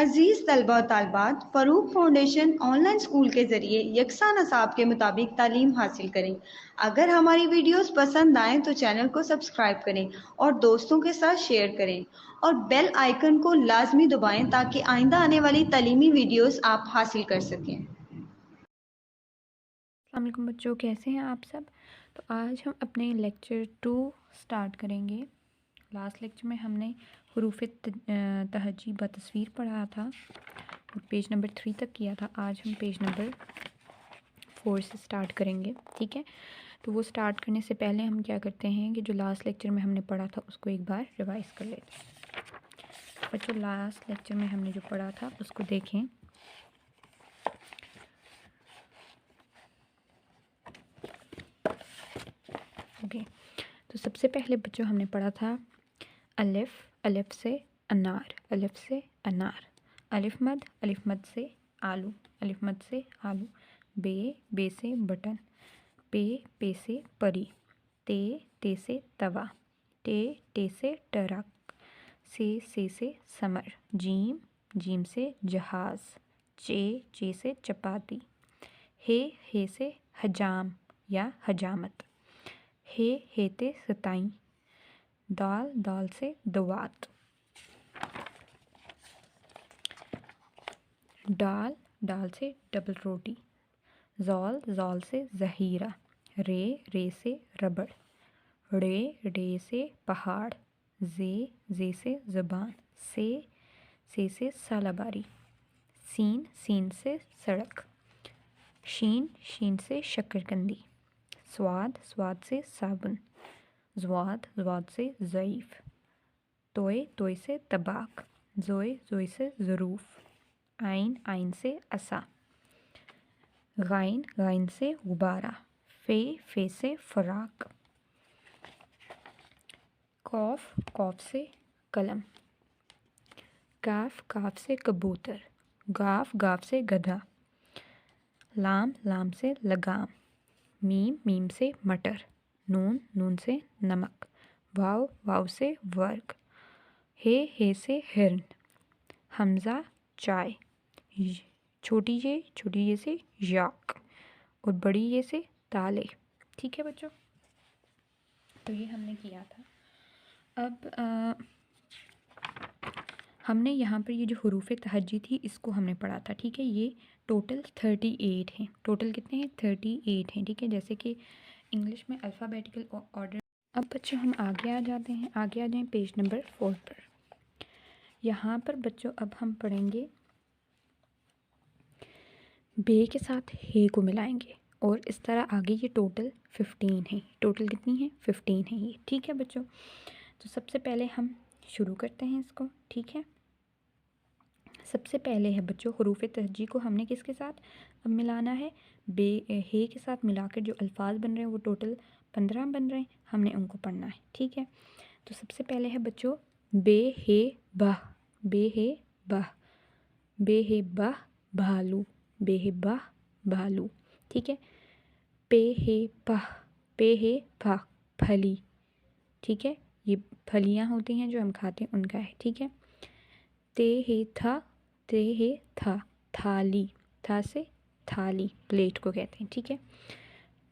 अजीज़ तलबा और तालबात, Farooq foundation online school के ज़रिए यकसा नसाब के मुताबिक तालीम हासिल करें। अगर हमारी वीडियोस पसंद आएँ तो चैनल को सब्सक्राइब करें और दोस्तों के साथ शेयर करें और बेल आइकन को लाजमी दबाएं ताकि आइंदा आने वाली तालीमी वीडियोस आप हासिल कर सकें। अस्सलाम वालेकुम बच्चों, कैसे हैं आप सब। तो आज हम अपने लेक्चर 2 स्टार्ट करेंगे। लास्ट लेक्चर में हमने हरूफ तहजी ब तस्वीर पढ़ा था और पेज नंबर 3 तक किया था। आज हम पेज नंबर 4 से स्टार्ट करेंगे, ठीक है। तो वो स्टार्ट करने से पहले हम क्या करते हैं कि जो लास्ट लेक्चर में हमने पढ़ा था उसको एक बार रिवाइज़ कर लेते हैं। बच्चों, लास्ट लेक्चर में हमने जो पढ़ा था उसको देखें। ओके, तो सबसे पहले बच्चों हमने पढ़ा था अलिफ, अलिफ से अनार, अलिफ से अनार। अलिफ मद से आलू, अलिफ मद से आलू। बे, बे से बटन। पे, पे से परी। ते से तवा। टे से ट्रक। से समर। जीम, जीम से जहाज़। चे से चपाती। हे से हजाम या हजामत। हेते सताई। दाल, दाल से दवात। डाल, डाल से डबल रोटी। जौल, जौल से ज़हीरा। रे से रबड़। रे से पहाड़। जे से ज़बान। से सालाबारी। सीन से सड़क। शीन से शक्करकंदी। स्वाद से साबुन। ज़वाद से ज़ईफ़। तोय से तबाक। जोए से ज़रूफ़। आइन से असा। गाइन से गुब्बारा। फे से फ़राक। कौफ से कलम। काफ से कबूतर। गाफ से गधा। लाम से लगाम। मीम से मटर। नून से नमक। वाव से वर्ग। हे से हिरन। हमज़ा चाय। छोटी ये से याक और बड़ी ये से ताले। ठीक है बच्चों, तो ये हमने किया था। अब हमने यहाँ पर ये जो हरूफ तहज्जी थी इसको हमने पढ़ा था, ठीक है। ये टोटल 38 हैं। टोटल कितने हैं? 38 हैं, ठीक है। जैसे कि इंग्लिश में अल्फ़ाबेटिकल ऑर्डर। अब बच्चों हम आगे आ जाएं पेज नंबर 4 पर। यहाँ पर बच्चों अब हम पढ़ेंगे बे के साथ हे को मिलाएंगे और इस तरह आगे ये टोटल 15 है। टोटल कितनी है? 15 है ये, ठीक है बच्चों। तो सबसे पहले हम शुरू करते हैं इसको, ठीक है। सबसे पहले है बच्चों हरूफ तहज्जी को हमने किसके साथ अब मिलाना है? हे के साथ मिलाकर जो अल्फाज बन रहे हैं वो टोटल 15 बन रहे हैं, हमने उनको पढ़ना है, ठीक है। तो सबसे पहले है बच्चों बे हे बह। बे हे बह। बे हे बह भालू। बे हे बह भालू, ठीक है। पे हे पह। पे हे पह फली, ठीक है। ये फलियाँ होती हैं जो हम खाते हैं उनका है, ठीक है। ते हे था थाली। था से थाली, प्लेट को कहते हैं, ठीक है।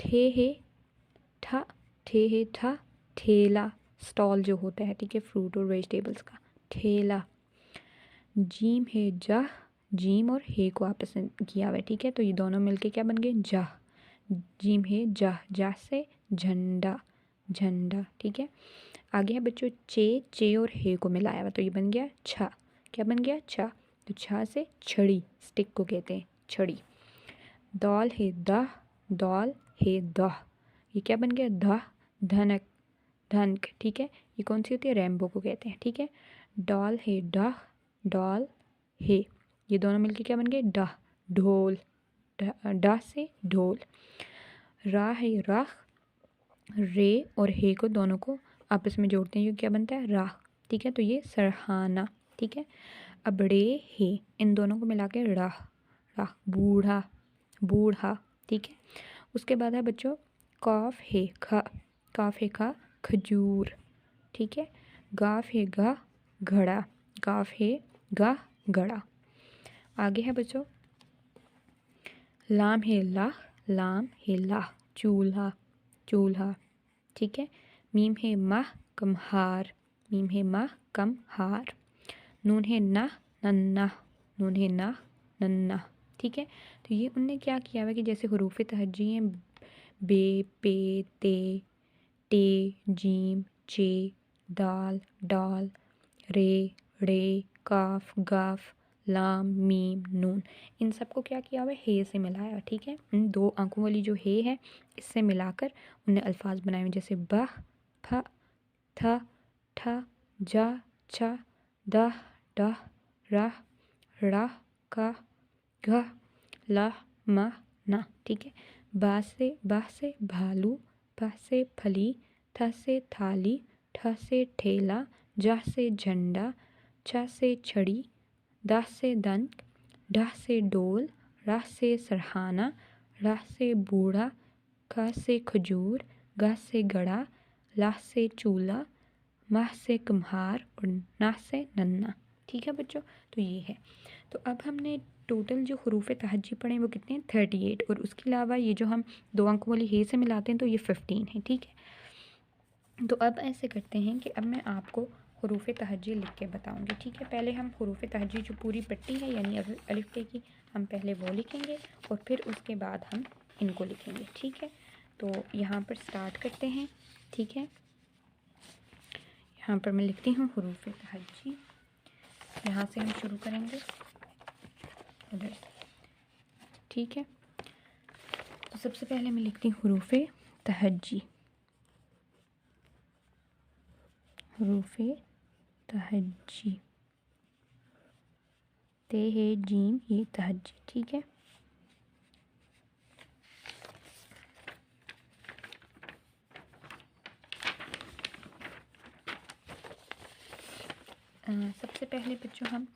ठे हे ठा ठेला, स्टॉल जो होता है, ठीक है, फ्रूट और वेजिटेबल्स का, ठेला। जीम है जाह। जीम और हे को आपस में किया हुआ है, ठीक है। तो ये दोनों मिलके क्या बन गए? जाह। जीम है जाह से झंडा, झंडा, ठीक है। आगे है बच्चों चे और हे को मिलाया हुआ, तो ये बन गया छा। क्या बन गया? छा। तो छा से छड़ी, स्टिक को कहते हैं, छड़ी। दौल है दह। दौल है दह। ये क्या बन गया? दह, धनक, धनक, ठीक है। ये कौन सी होती है? रेम्बो को कहते हैं, ठीक है। डॉल है डह। डॉल है, ये दोनों मिलके क्या बन गए? डह, ढोल। डह से ढोल। रा है राह। रे और हे को दोनों को आपस में जोड़ते हैं, ये क्या बनता है? राह, ठीक है। तो ये सरहाना, ठीक है। अब रे हे इन दोनों को मिला के राह, राह बूढ़ा, बूढ़ा, ठीक है। उसके बाद है बच्चों काफ है खा। काफ है खा खजूर, ठीक है। गाफ है गा घड़ा। गाफ है गा घड़ा। आगे है बच्चों लाम है लाह, लाम है लाह, चूल्हा, चूल्हा। ठीक है। मीम है माह, कमहार, मीम है माह, कमहार। नून है ना, नन्ना, नून है ना, नन्ना। ठीक है। तो ये उनने क्या किया हुआ कि जैसे हुरूफ तहज्जी हैं बे, पे, टे, जीम, चे, दाल, डाल, रे, रे, काफ, गाफ, लाम, मीम, नून, इन सबको क्या किया हुआ है हे से मिलाया। ठीक है। इन दो आंखों वाली जो हे है इससे मिलाकर उनने अल्फाज बनाए हुए जैसे बह, फ, थ, ठ, जा, छ, दह, डह, रह, ड़ह, का, घ, लह, मह, ना। ठीक है। बा से भालू, फ से फली, थ से थाली, ठ से ठेला, जा से झंडा, छ से छड़ी, द से दंत, ढ से डोल, र से सरहाना, र से बूढ़ा, ख से खजूर, ग से गड़ा, ल से चूल्हा, म से कुम्हार और न से नन्ना। ठीक है बच्चों। तो ये है। तो अब हमने टोटल जो हुरूफ तहज्जी पढ़े वो कितने हैं 38 और उसके अलावा ये जो हम दो अंकों वाली हे से मिलाते हैं तो ये 15 है। ठीक है। तो अब ऐसे करते हैं कि अब मैं आपको हुरूफ तहज्जी लिख के बताऊंगी। ठीक है। पहले हम हुरूफ तहज्जी जो पूरी पट्टी है यानी अलिफ बे की हम पहले वो लिखेंगे और फिर उसके बाद हम इनको लिखेंगे। ठीक है। तो यहाँ पर स्टार्ट करते हैं। ठीक है। यहाँ पर मैं लिखती हूँ हुरूफ तहज्जी, यहाँ से हम शुरू करेंगे उधर से। ठीक है। तो सबसे पहले मैं लिखती हूँ हुरूफ तहज्जी, हुरूफ तहज्जी, ते है जीम ये तहज्जी। ठीक है। सबसे पहले बच्चों हम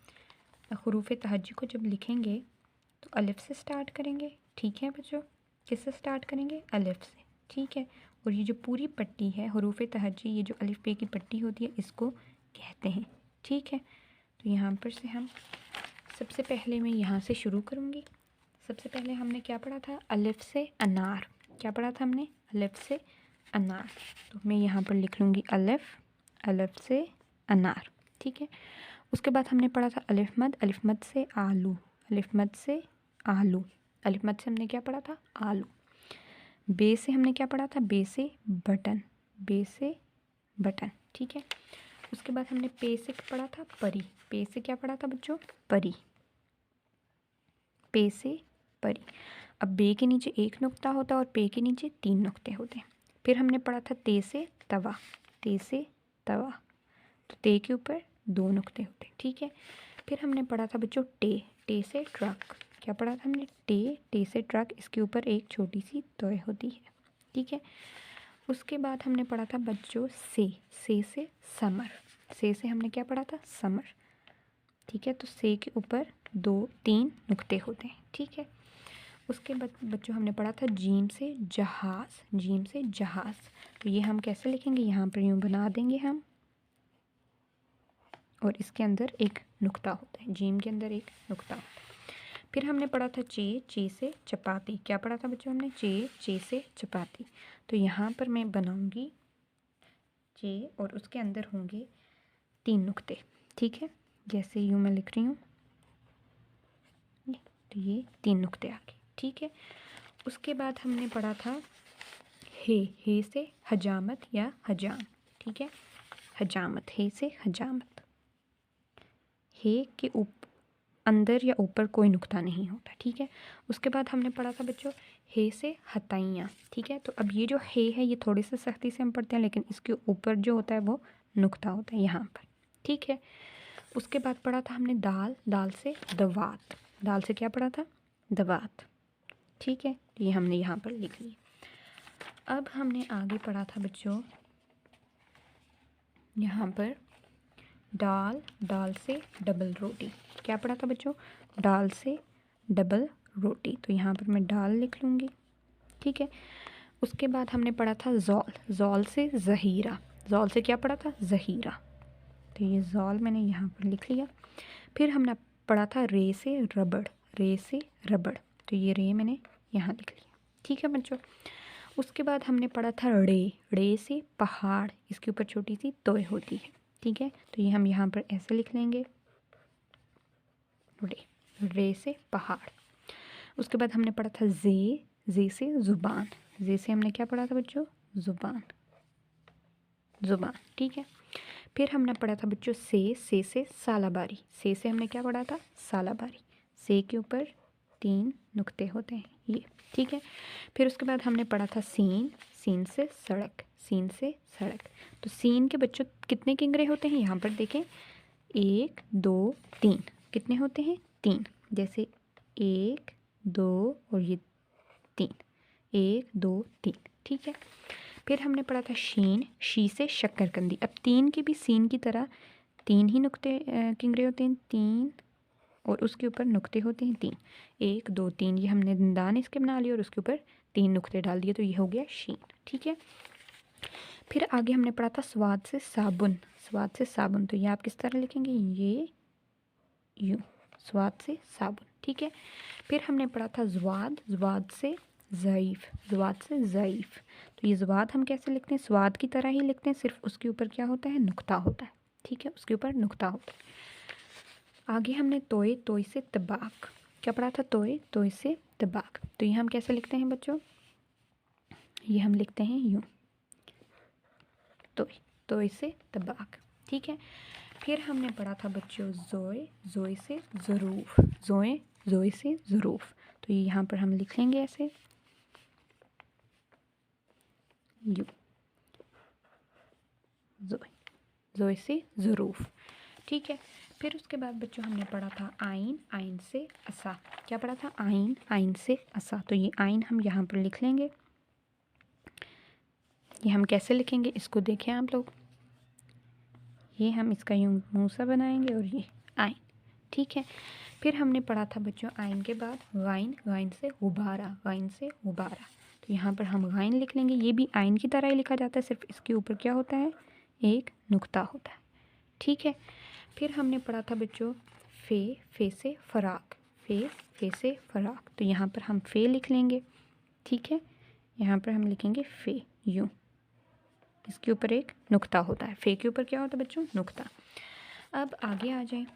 हुरूफ तहज्जी को जब लिखेंगे तो अलिफ से स्टार्ट करेंगे। ठीक है बच्चों। किससे स्टार्ट करेंगे? अलिफ से। ठीक है। और ये जो पूरी पट्टी है हुरूफ तहज्जी, ये जो अलिफ बे की पट्टी होती है इसको कहते हैं। ठीक है। तो यहाँ पर से हम सबसे पहले मैं यहाँ से शुरू करूँगी। सबसे पहले हमने क्या पढ़ा था? अलिफ से अनार। क्या पढ़ा था हमने? अलिफ से अनार। तो मैं यहाँ पर लिख लूँगी अलिफ, अलिफ से अनार। ठीक है। उसके बाद हमने पढ़ा था अलिफ मद, अलिफ मद से आलू, अलिफ मद से आलू, अलिफ मद से हमने क्या पढ़ा था? आलू। बे से हमने क्या पढ़ा था? बे से बटन, बे से बटन। ठीक है। उसके बाद हमने पे से पढ़ा था परी, पे से क्या पढ़ा था बच्चों? परी, पे से परी। अब बे के नीचे एक नुक्ता होता है और पे के नीचे 3 नुक्ते होते हैं। फिर हमने पढ़ा था ते से तवा, ते से तवा, तो ते के ऊपर 2 नुक्ते होते हैं। ठीक है। फिर हमने पढ़ा था बच्चों टे, टे से ट्रक। क्या पढ़ा था हमने? टे, टे से ट्रक, इसके ऊपर एक छोटी सी तोय होती है। ठीक है। उसके बाद हमने पढ़ा था बच्चों से समर, से हमने क्या पढ़ा था? समर। ठीक है। तो से के ऊपर 2-3 नुक्ते होते हैं। ठीक है। उसके बाद बच्चों हमने पढ़ा था जीम से जहाज़, जीम से जहाज़। तो ये हम कैसे लिखेंगे? यहाँ पर यूँ बना देंगे हम और इसके अंदर एक नुक्ता होता है, जीम के अंदर एक नुक्ता होता है। फिर हमने पढ़ा था चे, चे से चपाती। क्या पढ़ा था बच्चों हमने? चे, चे से चपाती। तो यहाँ पर मैं बनाऊंगी चे और उसके अंदर होंगे 3 नुक्ते। ठीक है। जैसे यूँ मैं लिख रही हूँ, तो ये 3 नुक्ते आ गए। ठीक है। उसके बाद हमने पढ़ा था हे से हजामत या हजाम। ठीक है। हजामत, हे से हजामत। हे के अंदर या ऊपर कोई नुक्ता नहीं होता। ठीक है। उसके बाद हमने पढ़ा था बच्चों हे से हताइयाँ। ठीक है। तो अब ये जो हे है ये थोड़ी सी सख्ती से हम पढ़ते हैं लेकिन इसके ऊपर जो होता है वो नुक्ता होता है यहाँ पर। ठीक है। उसके बाद पढ़ा था हमने दाल, दाल से दवात, दाल से क्या पढ़ा था? दवात। ठीक है। तो ये हमने यहाँ पर लिख लिया। अब हमने आगे पढ़ा था बच्चों यहाँ पर दाल, दाल से डबल रोटी। क्या पढ़ा था बच्चों? दाल से डबल रोटी। तो यहाँ पर मैं दाल लिख लूँगी। ठीक है। उसके बाद हमने पढ़ा था जौल, जौल से ज़हीरा, जौल से क्या पढ़ा था? ज़हीरा। तो ये जौल मैंने यहाँ पर लिख लिया। फिर हमने पढ़ा था रे से रबड़, रे से रबड़, तो ये रे मैंने यहाँ लिख लिया। ठीक है बच्चों। उसके बाद हमने पढ़ा था रे, रे से पहाड़, इसके ऊपर छोटी सी तोय होती है। ठीक है, तो ये हम यहाँ पर ऐसे लिख लेंगे, रे, रे से पहाड़। उसके बाद हमने पढ़ा था जे से जुबान, जे से हमने क्या पढ़ा था बच्चों, जुबान, जुबान। ठीक है, फिर हमने पढ़ा था बच्चों से सालाबारी, से हमने क्या पढ़ा था, सालाबारी, से के ऊपर 3 नुक्ते होते हैं ये। ठीक है, फिर उसके बाद हमने पढ़ा था सीन, सीन से सड़क, सीन से सड़क। तो सीन के बच्चों कितने किंगरे होते हैं, यहाँ पर देखें 1 2 3, कितने होते हैं, 3। जैसे 1 2 और ये 3, 1 2 3। ठीक है, फिर हमने पढ़ा था शीन, शी से शक्करकंदी। अब 3 के भी सीन की तरह 3 ही नुक्ते किंगरे होते हैं, 3 और उसके ऊपर नुक्ते होते हैं 3, 1 2 3। ये हमने दान इसके बना लिए और उसके ऊपर 3 नुक्ते डाल दिए, तो ये हो गया शीन। ठीक है, फिर आगे हमने पढ़ा था स्वाद से साबुन, स्वाद से साबुन। तो ये आप किस तरह लिखेंगे, ये यूँ, स्वाद से साबुन। ठीक है, फिर हमने पढ़ा था ज्वाद, ज्वाद से ज़ईफ़, ज्वाद से ज़ईफ़। तो ये ज्वाद हम कैसे लिखते हैं, स्वाद की तरह ही लिखते हैं, सिर्फ उसके ऊपर क्या होता है, नुक्ता होता है। ठीक है, उसके ऊपर नुक्ता होता है। आगे हमने तोय, तोय से तबाक, क्या पढ़ा था, तोय, तोय से तबाक। तो ये हम कैसे लिखते हैं बच्चों, ये हम लिखते हैं यूँ, तोय, तोय से तबाक। ठीक है, फिर हमने पढ़ा था बच्चों जोए, जोए से ज़रूफ़, जोए, जोए से ज़रूफ़। तो ये यहाँ पर हम लिख लेंगे ऐसे यू, जोए, जोए से ज़रूफ़। ठीक है, फिर उसके बाद बच्चों हमने पढ़ा था आइन, आइन से असा। क्या पढ़ा था, आइन, आइन से असा। तो ये आइन हम यहाँ पर लिख लेंगे, ये हम कैसे लिखेंगे इसको देखें आप लोग, ये हम इसका यूँ मुँह सा बनाएंगे और ये आइन। ठीक है, फिर हमने पढ़ा था बच्चों आइन के बाद गाइन, गाइन से गुब्बारा, गाइन से गुब्बारा। तो यहाँ पर हम गाइन लिख लेंगे, ये भी आइन की तरह ही लिखा जाता है, सिर्फ इसके ऊपर क्या होता है, एक नुक्ता होता है। ठीक है, फिर हमने पढ़ा था बच्चों फे से फराक, फे से फराक। तो यहाँ पर हम फे लिख लेंगे। ठीक है, यहाँ पर हम लिखेंगे फे यूँ, इसके ऊपर एक नुक्ता होता है, फे के ऊपर क्या होता है बच्चों, नुक्ता। अब आगे आ जाएं,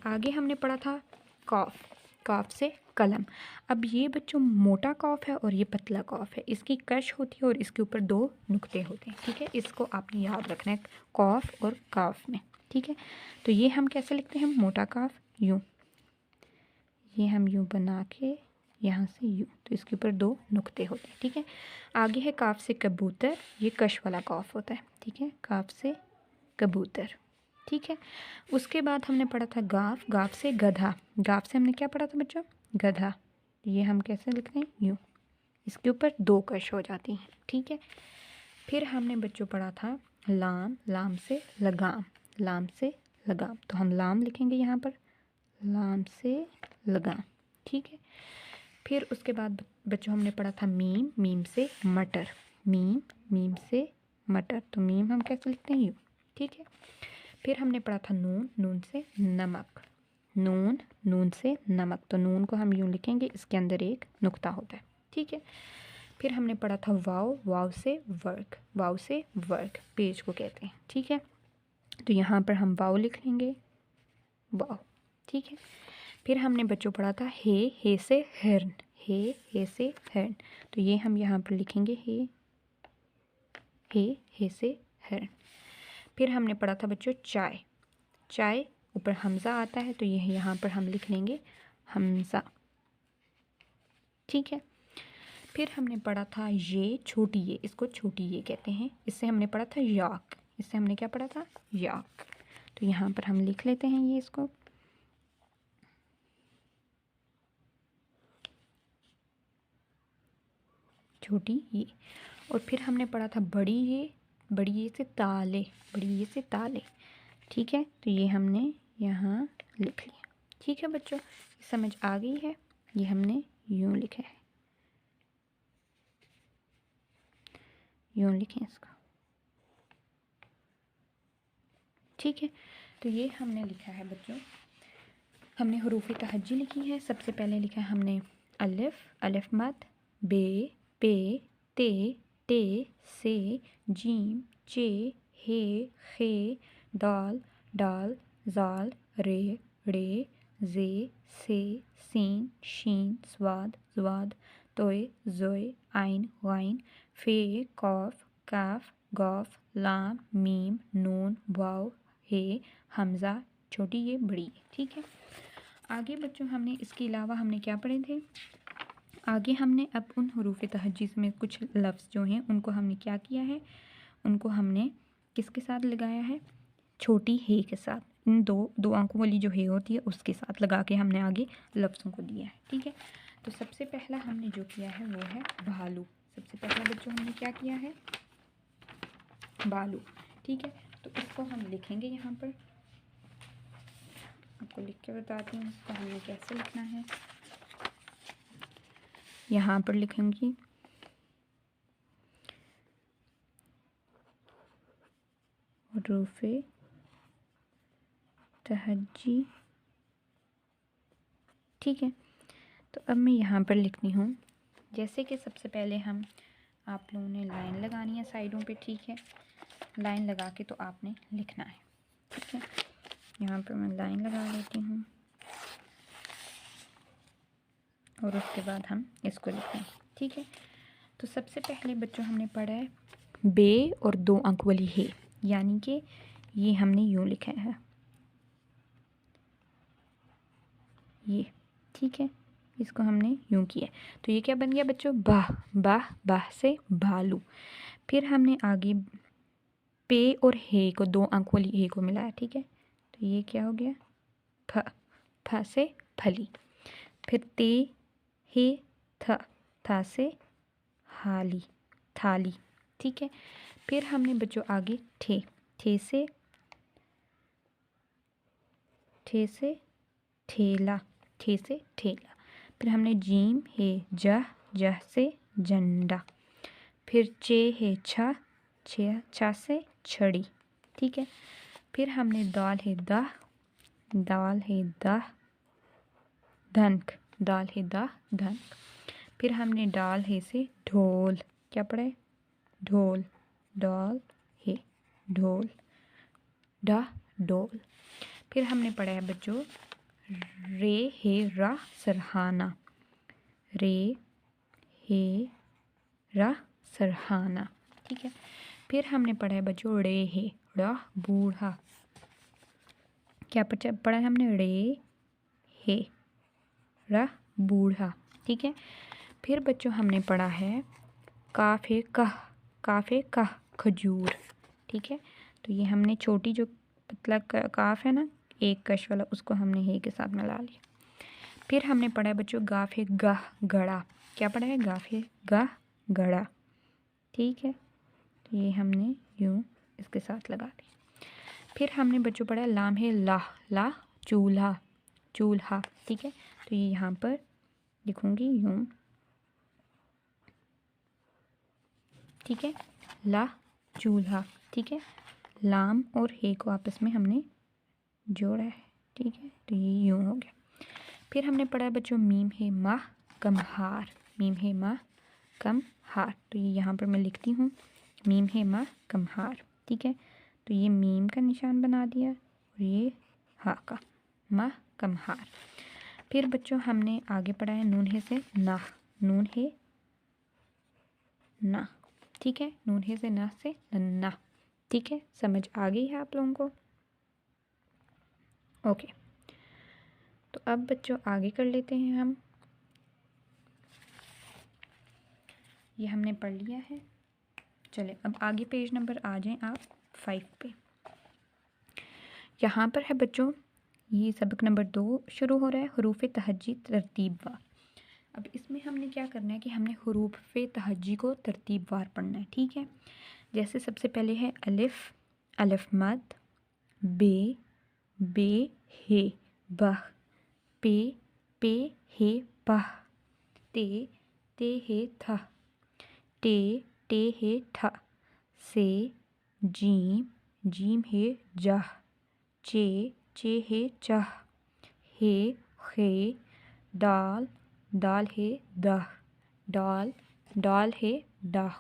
आगे हमने पढ़ा था कॉफ, कॉफ से कलम। अब ये बच्चों मोटा कॉफ है और ये पतला कॉफ है, इसकी कश होती है और इसके ऊपर 2 नुक्ते होते हैं। ठीक है, इसको आपने याद रखना है कॉफ और काफ में। ठीक है, तो ये हम कैसे लिखते हैं, मोटा काफ यूँ, ये हम यूँ बना के यहाँ से यूँ, तो इसके ऊपर 2 नुक्ते होते हैं। ठीक है, आगे है काफ से कबूतर, ये कश वाला कॉफ होता है। ठीक है, काफ से कबूतर। ठीक है, उसके बाद हमने पढ़ा था गाफ, गाफ से गधा। गाफ से हमने क्या पढ़ा था बच्चों, गधा। ये हम कैसे लिखते हैं, यूँ, इसके ऊपर 2 कश हो जाती हैं। ठीक है, फिर हमने बच्चों पढ़ा था लाम, लाम से लगाम, लाम से लगाम। तो हम लाम लिखेंगे यहाँ पर, लाम से लगाम। ठीक है, फिर उसके बाद बच्चों हमने पढ़ा था मीम, मीम से मटर, मीम, मीम से मटर। तो मीम हम कैसे लिखते हैं, यूँ। ठीक है, फिर हमने पढ़ा था नून, नून से नमक, नून, नून से नमक। तो नून को हम यूँ लिखेंगे, इसके अंदर एक नुक्ता होता है। ठीक है, फिर हमने पढ़ा था वाव, वाव से वर्क, वाव से वर्क, पेज को कहते हैं। ठीक है, तो यहाँ पर हम वाव लिख लेंगे, वाव। ठीक है, फिर हमने बच्चों पढ़ा था हे से हिरन, हे से हिरन। तो ये हम यहाँ पर लिखेंगे हे से हिरन। फिर हमने पढ़ा था बच्चों चाय, चाय ऊपर हमज़ा आता है, तो ये यहाँ पर हम लिख लेंगे हमज़ा। ठीक है, फिर हमने पढ़ा था ये छोटी, ये इसको छोटी ये कहते हैं। इससे हमने पढ़ा था याक, इससे हमने क्या पढ़ा था, याक। तो यहाँ पर हम लिख लेते हैं ये इसको, छोटी ये। और फिर हमने पढ़ा था बड़ी ये, बड़ी ये से ताले, बड़ी ये से ताले। ठीक है, तो ये हमने यहाँ लिख लिया। ठीक है बच्चों, समझ आ गई है, ये हमने यूँ लिखा है, यूँ लिखें इसको। ठीक है, तो ये हमने लिखा है बच्चों हमने हरूफ तहज्जी लिखी है। सबसे पहले लिखा है हमने अलिफ, अलिफ मद, बे, पे, ते, टे, से, जीम, चे, हे, खे, दाल, डाल, जाल, रे, रे, जे, से, सीन, शीन, स्वाद, ज्वाद, तोय, जोय, आइन, गाइन, फे, कौफ, काफ, गौफ, लाम, मीम, नून, वाव, हे, हमज़ा, छोटी ये बड़ी ये। ठीक है, आगे बच्चों हमने इसके अलावा हमने क्या पढ़े थे? आगे हमने अब उन हरूफ तहज्जीज़ में कुछ लफ्ज़ जो हैं उनको हमने क्या किया है, उनको हमने किसके साथ लगाया है? छोटी हे के साथ, इन दो आंखों वाली जो हे होती है उसके साथ लगा के हमने आगे लफ्ज़ों को दिया है। ठीक है, तो सबसे पहला हमने जो किया है वो है भालू। सबसे पहला बच्चों हमने क्या किया है? भालू। ठीक है, तो इसको हम लिखेंगे यहाँ पर, आपको लिख के बताती हूँ इसको हमें कैसे लिखना है। यहाँ पर लिखेंगी हरूफ तहज्जी। ठीक है, तो अब मैं यहाँ पर लिखती हूँ, जैसे कि सबसे पहले हम आप लोगों ने लाइन लगानी है साइडों पे। ठीक है, लाइन लगा के तो आपने लिखना है। ठीक है, यहाँ पर मैं लाइन लगा लेती हूँ और उसके बाद हम इसको लिखें। ठीक है, तो सबसे पहले बच्चों हमने पढ़ा है बे और 2 अंक वाली हे, यानी कि ये हमने यूँ लिखा है ये। ठीक है, इसको हमने यूँ किया, तो ये क्या बन गया बच्चों? बाह, बाह, बाह से भालू। फिर हमने आगे पे और हे को, 2 अंक वाली हे को मिलाया। ठीक है, तो ये क्या हो गया? फ, फ से फली। फिर ते, हे, थ, था से हाली, थाली। ठीक है, फिर हमने बच्चों आगे ठे, ठे से ठेला, ठे से ठेला। फिर हमने जीम है जह, जह से झंडा। फिर चे है छा, छा से छड़ी। ठीक है, फिर हमने दाल है दाह, दाल है दाह धनक, दाल है दाह धनक। फिर हमने डाल है से ढोल, क्या पढ़े? ढोल, डाल है ढोल, डा डोल। फिर हमने पढ़ा है बच्चों रे है रा सरहाना, रे है रा सरहाना। ठीक है, फिर हमने पढ़ा है बच्चों रे है रा बूढ़ा, क्या पढ़ा है हमने? रे है रा बूढ़ा। ठीक है, फिर बच्चों हमने पढ़ा है काफ है कह, काफ है कह खजूर। ठीक है, तो ये हमने छोटी जो पतला काफ है ना, एक कश वाला, उसको हमने हे के साथ मिला लिया। फिर हमने पढ़ा है बच्चों गाफ है गाह गड़ा, क्या पढ़ा है? गाफ है गाह गड़ा। ठीक है, तो ये हमने यूँ इसके साथ लगा दिया। फिर हमने बच्चों पढ़ा है लाम है लाह, लाह चूल्हा, चूल्हा। ठीक है, तो ये यहाँ पर लिखूँगी यूँ। ठीक है, ला चूल्हा। ठीक है, लाम और हे को आपस में हमने जोड़ा है। ठीक है, तो ये यूँ हो गया। फिर हमने पढ़ा है बच्चों मीम है माह कमहार, मीम है माह कमहार। तो ये यहाँ पर मैं लिखती हूँ मीम है माह कमहार। ठीक है, तो ये मीम का निशान बना दिया और ये हा का, माह कमहार। फिर बच्चों हमने आगे पढ़ा है नून है से नाह, नून है ना। ठीक है, नून है से ना से नन्ना। ठीक है, समझ आ गई है आप लोगों को? ओके, तो अब बच्चों आगे कर लेते हैं हम। ये हमने पढ़ लिया है। चले अब आगे पेज नंबर आ जाएं आप 5 पे। यहाँ पर है बच्चों ये सबक नंबर 2 शुरू हो रहा है, हरूफ तहज्जी तरतीबवार। अब इसमें हमने क्या करना है कि हमने हरूफ तहज्जी को तरतीबवार पढ़ना है। ठीक है, जैसे सबसे पहले है अलिफ, अलिफ मद, बे, बे हे बह, पे हे पह, ते हे थ, टे हे ठ, से जीम हे जह, चे हे चह, हे खे, दाल, दाल हे दह, दाल, दाल हे दह,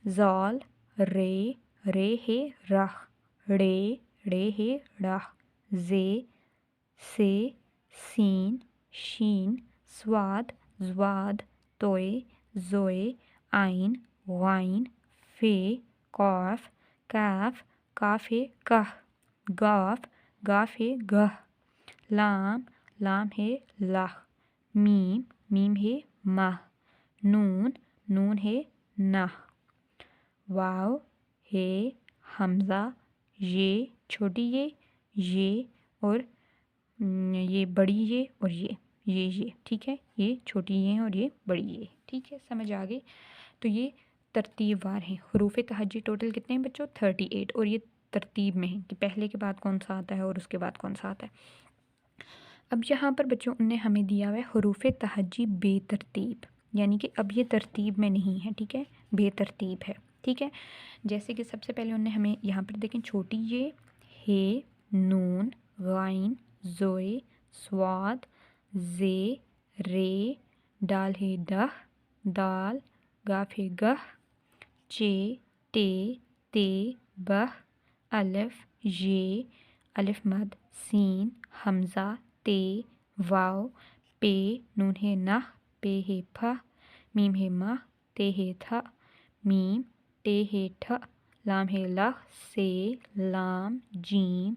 जाल, रे हे रह, रे हे रह, जे, से, सीन, शीन, स्वाद, ज्वाद, तोय, जोए, आइन, वाइन, फे, कॉफ, काफ, काफे कह, गाफ, गाफे गह, लाम, लाम है लाह, मीम, मीम है माह, नून, नून है नाह, वाव है हमज़ा, ये छोटी ये और ये बड़ी ये और ये ठीक है, ये छोटी ये और ये बड़ी ये, ठीक है, समझ आ गई। तो ये तरतीबवार हैं। हुरूफ तहज्जी टोटल कितने हैं बच्चों? 38। और ये तरतीब में है कि पहले के बाद कौन सा आता है और उसके बाद कौन सा आता है। अब यहाँ पर बच्चों उनने हमें दिया हुआ है हुरूफ तहज्जी बेतरतीब, यानी कि अब ये तरतीब में नहीं है, ठीक है, बेतरतीब है, ठीक है। जैसे कि सबसे पहले उन्होंने हमें यहाँ पर देखें छोटी ये, हे, नून, गाइन, जोए, स्वाद, जे, रे, डाल है दह, दाल, गाफ है गह, चे, टे, ते, बह, अलिफ, ये, अलिफ मद, सीन, हमज़ा, ते, वाव, पे, नून है नह, पे है फ, मीम है मह, ते है थ, मीम, टे है ठ, लाम है लह, से, लाम, जीम,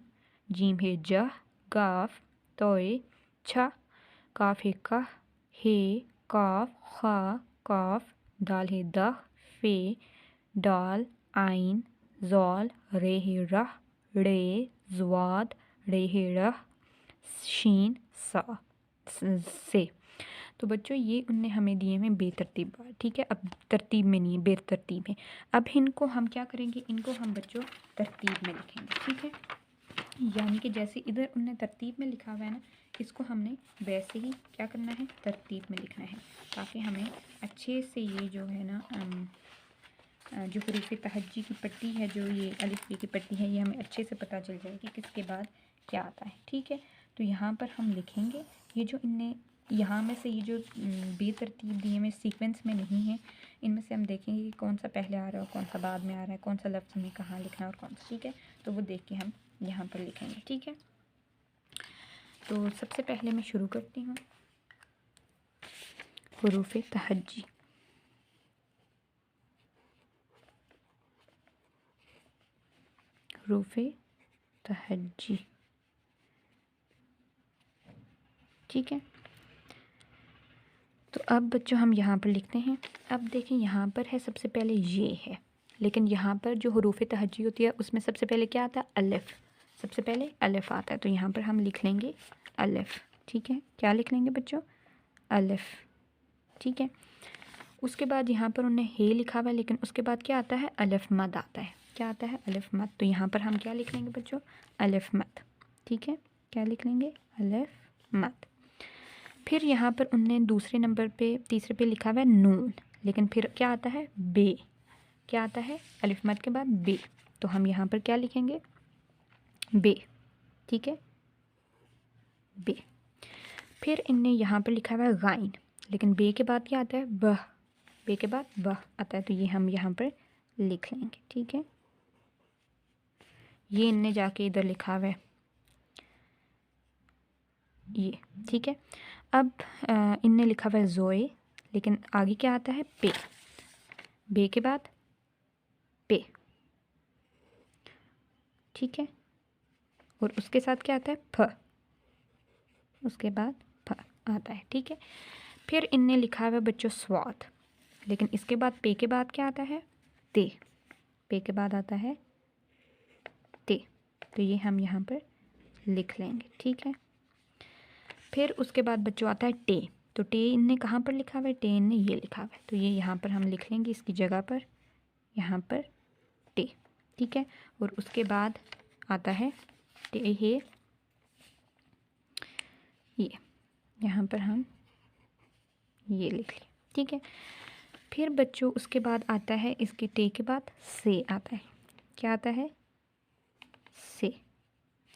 जीम है जह, गाफ, तोय, छ, काफ है कह, हे, काफ, खा, काफ, दाल है दह, फे, दाल, आइन, जौल, रे है रह, रे, ज्वाद, रे है रह, शीन, सा, से। तो बच्चों ये उनने हमें दिए हैं बेतरतीब बार, ठीक है। अब तरतीब में नहीं है, बेतरतीब है। अब इनको हम क्या करेंगे, इनको हम बच्चों तरतीब में लिखेंगे, ठीक है। यानी कि जैसे इधर उनने तरतीब में लिखा हुआ है ना, इसको हमने वैसे ही क्या करना है, तरतीब में लिखना है, ताकि हमें अच्छे से ये जो है ना जो हुरूफ तहज्जी की पट्टी है, जो ये अलिफ बे की पट्टी है, ये हमें अच्छे से पता चल जाएगी किसके बाद क्या आता है, ठीक है। तो यहाँ पर हम लिखेंगे ये जो इनने यहाँ में से ये जो बेतरतीब दिए में सीक्वेंस में नहीं है, इनमें से हम देखेंगे कि कौन सा पहले आ रहा है और कौन सा बाद में आ रहा है, कौन सा लफ्ज़ में कहाँ लिखना है और कौन सा, ठीक है। तो वो देख के हम यहाँ पर लिखेंगे, ठीक है। तो सबसे पहले मैं शुरू करती हूँ हुरूफ तहज्जी। हुरूफ तहज्जी, ठीक है। तो अब बच्चों हम यहाँ पर लिखते हैं। अब देखें यहाँ पर है सबसे पहले ये है, लेकिन यहाँ पर जो हुरूफ तहज्जी होती है उसमें सबसे पहले क्या आता है, अलिफ, सबसे पहले अलिफ आता है। तो यहाँ पर हम लिख लेंगे अलिफ, ठीक है। क्या लिख लेंगे बच्चों, अलिफ, ठीक है। उसके बाद यहाँ पर उन्हें हे लिखा हुआ है, लेकिन उसके बाद क्या आता है, अलिफ मद आता है। क्या आता है, अलिफ मद। तो यहाँ पर हम क्या लिख लेंगे बच्चों, अलिफ मद, ठीक है। क्या लिख लेंगे, अलिफ मद। फिर यहाँ पर उनने दूसरे नंबर पे, तीसरे पे लिखा हुआ है नून, लेकिन फिर क्या आता है, बे, क्या आता है, अलिफ मद के बाद बे। तो हम यहाँ पर क्या लिखेंगे, बे, ठीक है, बे। फिर इनने यहाँ पर लिखा हुआ है गाइन, लेकिन बे के बाद क्या आता है, बह, बे के बाद बह आता है। तो ये हम यहाँ पर लिख लेंगे, ठीक है। ये इनने जाके इधर लिखा हुआ है ये, ठीक है। अब इनने लिखा हुआ है जोए, लेकिन आगे क्या आता है, पे, बे के बाद पे, ठीक है। और उसके साथ क्या आता है, फ, उसके बाद फ आता है, ठीक है। फिर इनने लिखा हुआ है बच्चों स्वाद, लेकिन इसके बाद पे के बाद क्या आता है, ते, पे के बाद आता है ते। तो ये हम यहाँ पर लिख लेंगे, ठीक है। फिर उसके बाद बच्चों आता है टे। तो टे इनने कहाँ पर लिखा हुआ है, टे इनने ये लिखा हुआ है, तो ये यहाँ पर हम लिख लेंगे इसकी जगह पर, यहाँ पर टे, ठीक है। और उसके बाद आता है टे है ये, यहाँ पर हम ये लिख लें, ठीक है। फिर बच्चों उसके बाद आता है, इसके टे के बाद से आता है। क्या आता है, से,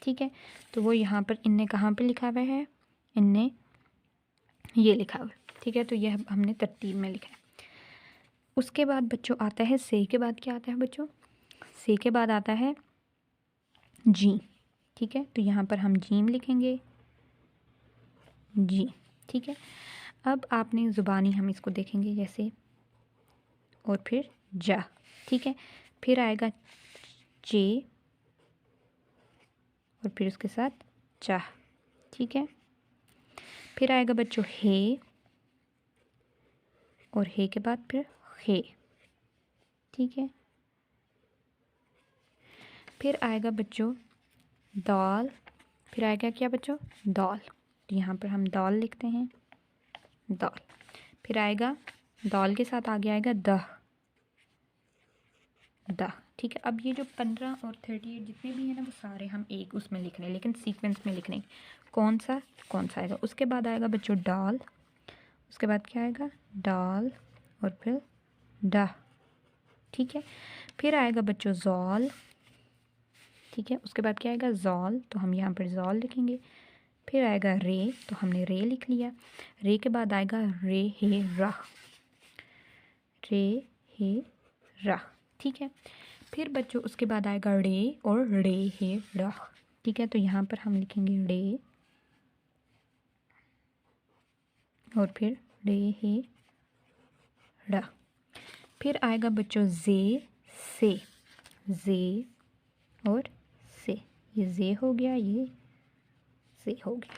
ठीक है। तो वो यहाँ पर इनने कहाँ पर लिखा हुआ है, इनने ये लिखा हुआ, ठीक है। तो ये हमने तरतीब में लिखा है। उसके बाद बच्चों आता है से के बाद क्या आता है बच्चों, से के बाद आता है जी, ठीक है। तो यहाँ पर हम जीम लिखेंगे, जी, ठीक है। अब आपने ज़ुबानी हम इसको देखेंगे जैसे, और फिर जा, ठीक है। फिर आएगा चे, और फिर उसके साथ चाह, ठीक है। फिर आएगा बच्चों हे, और हे के बाद फिर खे, ठीक है। फिर आएगा बच्चों दाल, फिर आएगा क्या बच्चों, दाल। तो यहाँ पर हम दाल लिखते हैं, दाल। फिर आएगा दाल के साथ आगे आएगा दह, द, ठीक है। अब ये जो 15 और 38 जितने भी हैं ना, वो सारे हम एक उसमें लिख रहे हैं, लेकिन सीक्वेंस में लिख रहे हैं। कौन सा आएगा। उसके बाद आएगा बच्चों डाल, उसके बाद क्या आएगा, डाल, और फिर डा, ठीक है। फिर आएगा बच्चों जॉल, ठीक है। उसके बाद क्या आएगा, जॉल, तो हम यहाँ पर जॉल लिखेंगे। फिर आएगा रे, तो हमने रे लिख लिया। रे के बाद आएगा रे हे रह, रे हे रह, ठीक है। फिर बच्चों उसके बाद आएगा रे, और रे हे रह, ठीक है। तो यहाँ पर हम लिखेंगे रे, और फिर रे हे रह। फिर आएगा बच्चों से, जे और से, ये जे हो गया, ये से हो गया।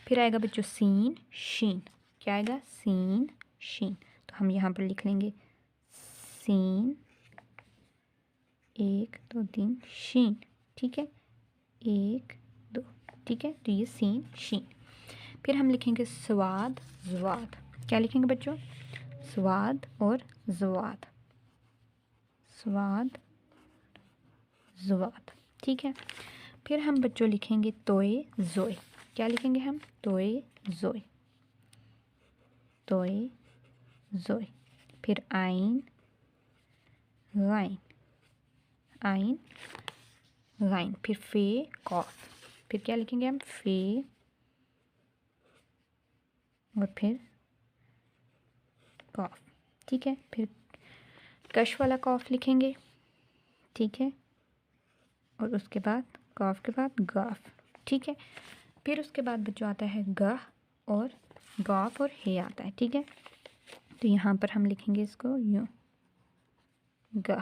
फिर आएगा बच्चों सीन शीन, क्या आएगा, सीन शीन। तो हम यहाँ पर लिख लेंगे सीन 1 2 3 शीन, ठीक है, 1 2, ठीक है। तो ये सीन शीन। फिर हम लिखेंगे स्वाद जवाद, क्या लिखेंगे बच्चों, स्वाद और जवाद, स्वाद जवाद, ठीक है। फिर हम बच्चों लिखेंगे तोए जोए, क्या लिखेंगे हम, तोए जोए, तोए जोए। फिर आइन गाइन, आइन गाइन। फिर फे कॉफ, फिर क्या लिखेंगे हम, फे, और फिर कॉफ, ठीक है। फिर कश वाला कॉफ लिखेंगे, ठीक है, और उसके बाद कॉफ के बाद गाफ, ठीक है। फिर उसके बाद बच्चों आता है गह, और गॉफ और हे आता है, ठीक है। तो यहाँ पर हम लिखेंगे इसको यूँ, गह,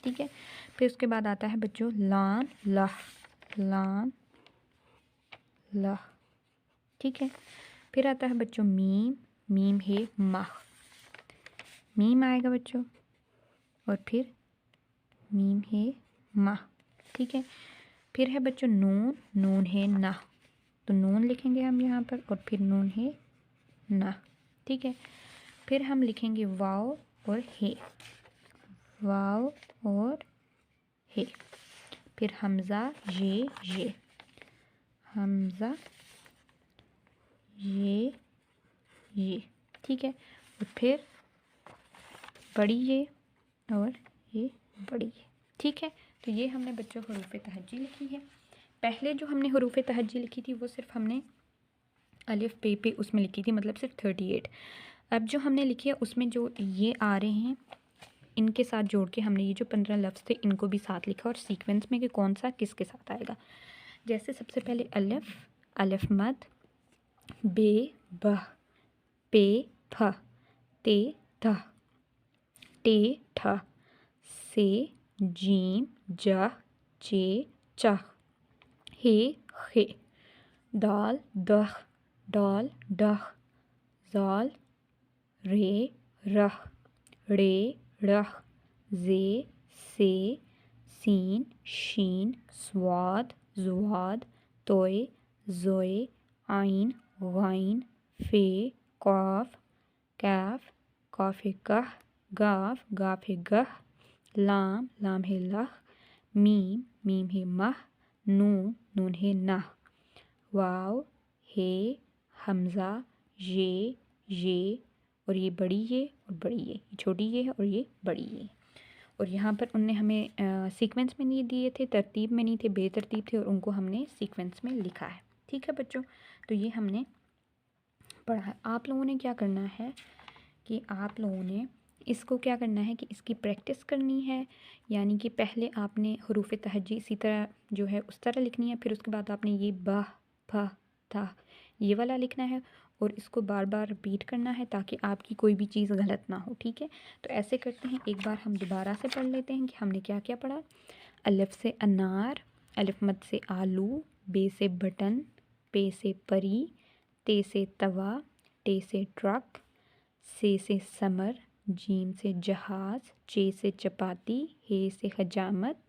ठीक है। फिर उसके बाद आता है बच्चों लान लह, लान लह, ठीक है। फिर आता है बच्चों मीम, मीम है माह, मीम आएगा बच्चों, और फिर मीम है माह, ठीक है। फिर है बच्चों नून, नून है ना, तो नून लिखेंगे हम यहाँ पर, और फिर नून है ना, ठीक है। फिर हम लिखेंगे वाव और हे, वाव और हे। फिर हमज़ा ये, हमज़ा ये, ठीक है। और फिर बड़ी ये, और ये बड़ी ये, ठीक है। तो ये हमने बच्चों हरूफ तहज्जी लिखी है। पहले जो हमने हरूफ तहज्जी लिखी थी वो सिर्फ हमने अलिफ पे उसमें लिखी थी, मतलब सिर्फ 38। अब जो हमने लिखी है उसमें जो ये आ रहे हैं, इनके साथ जोड़ के हमने ये जो 15 लफ्ज़ थे इनको भी साथ लिखा, और सीक्वेंस में कि कौन सा किसके साथ आएगा। जैसे सबसे पहले अलिफ, अलिफ मद, बे बह, पे फ, ते थ, टे ठ, से जीम जह चे चह, हे खे, दाल दह, डाल डह, जाल रे रह, रे रह, जे से, सीन शीन, स्वाद जुआद, तोय जोए, आइन गाइन, फे कॉफ, कैफ, कॉफ कह, गाफ, गाफ गह, लाम, लाम है लह, मीम, मीम है मह, नून, नून है नह, वाव, हे, हमज़ा, ये, और ये बड़ी ये और बड़ी ये छोटी ये है और ये बड़ी ये। और यहाँ पर उनने हमें सीक्वेंस में नहीं दिए थे, तरतीब में नहीं थे, बेतरतीब थे, और उनको हमने सीक्वेंस में लिखा है, ठीक है बच्चों। तो ये हमने पढ़ा है। आप लोगों ने क्या करना है कि आप लोगों ने इसको क्या करना है कि इसकी प्रैक्टिस करनी है, यानी कि पहले आपने हरूफ तहज्जी इसी तरह जो है उस तरह लिखनी है, फिर उसके बाद आपने ये ब फ था ये वाला लिखना है और इसको बार बार रिपीट करना है ताकि आपकी कोई भी चीज़ गलत ना हो। ठीक है, तो ऐसे करते हैं, एक बार हम दोबारा से पढ़ लेते हैं कि हमने क्या क्या पढ़ा। अलिफ से अनार, अलिफ मद से आलू, बे से बटन, पे से परी, ते से तवा, टे से ट्रक, से समर, जीम से जहाज़, चे से चपाती, हे से हजामत,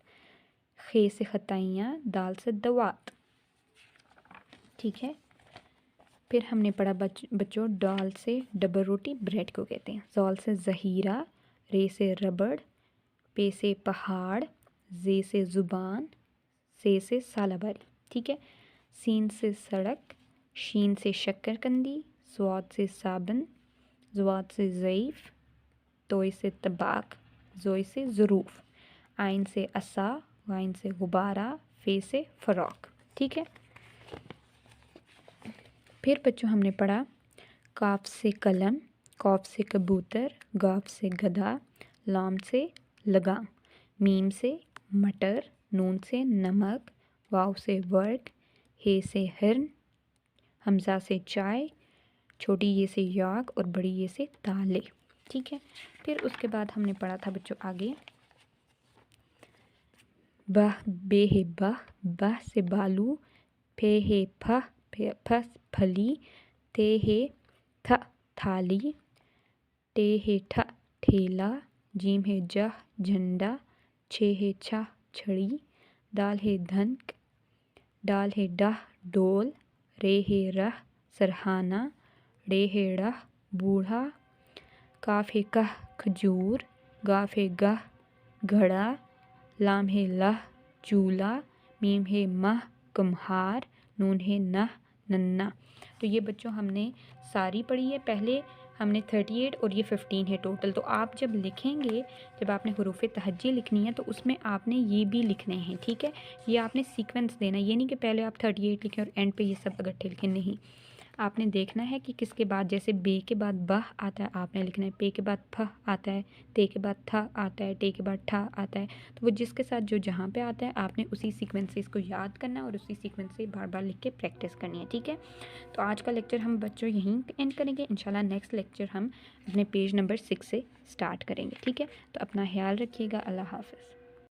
खे से खताइयाँ, दाल से दवात। ठीक है, फिर हमने पढ़ा बच्चों दाल से डबल रोटी ब्रेड को कहते हैं। जॉल से ज़हीरा, रे से रबड़, पे से पहाड़, जे से ज़ुबान, से सालाबारी। ठीक है, सीन से सड़क, शीन से शक्करकंदी, स्वाद से साबन, ज़वाद से ज़ईफ़, तोय से तबाक, जोय से ज़रूफ़, आइन से असा, वाइन से गुब्बारा, फ़े से फ़राक। ठीक है, फिर बच्चों हमने पढ़ा काफ से कलम, कौफ से कबूतर, गाफ से गधा, लाम से लगाम, मीम से मटर, नून से नमक, वाव से वर्क, हे से हिरन, हमज़ा से चाय, छोटी ये से याक और बड़ी ये से ताले। ठीक है, फिर उसके बाद हमने पढ़ा था बच्चों आगे बह बे है बह से बालू, फे है फ फली, ते है थ थाली, टे है ठ ठेला, जीम है जह झंडा, छे है छ छड़ी, दाल है धनक, डाल है डह डोल, रे है रह सरहाना, रे है रह बूढ़ा, काफ है कह खजूर, गाफ है गह घड़ा, लाम है लह चूल्हा, मीम है मह कुम्हार, नून है नह नन्ना। तो ये बच्चों हमने सारी पढ़ी है। पहले हमने 38 और ये 15 है टोटल। तो आप जब लिखेंगे, जब आपने हुरूफ तहज्जी लिखनी है तो उसमें आपने ये भी लिखने हैं। ठीक है, ये आपने सीक्वेंस देना, ये नहीं कि पहले आप 38 लिखें और एंड पे ये सब इकट्ठे लिखें, नहीं। आपने देखना है कि किसके बाद, जैसे बे के बाद बह आता है आपने लिखना है, पे के बाद फ आता है, ते के बाद थ आता है, टे के बाद ठ आता है। तो वो जिसके साथ जो जहाँ पे आता है आपने उसी सीक्वेंस से इसको याद करना है और उसी सीक्वेंस से बार बार लिख के प्रैक्टिस करनी है। ठीक है, तो आज का लेक्चर हम बच्चों यहीं एंड करेंगे। इंशाल्लाह नेक्स्ट लेक्चर हम अपने पेज नंबर 6 से स्टार्ट करेंगे। ठीक है, तो अपना ख्याल रखिएगा। अल्लाह हाफ़िज़।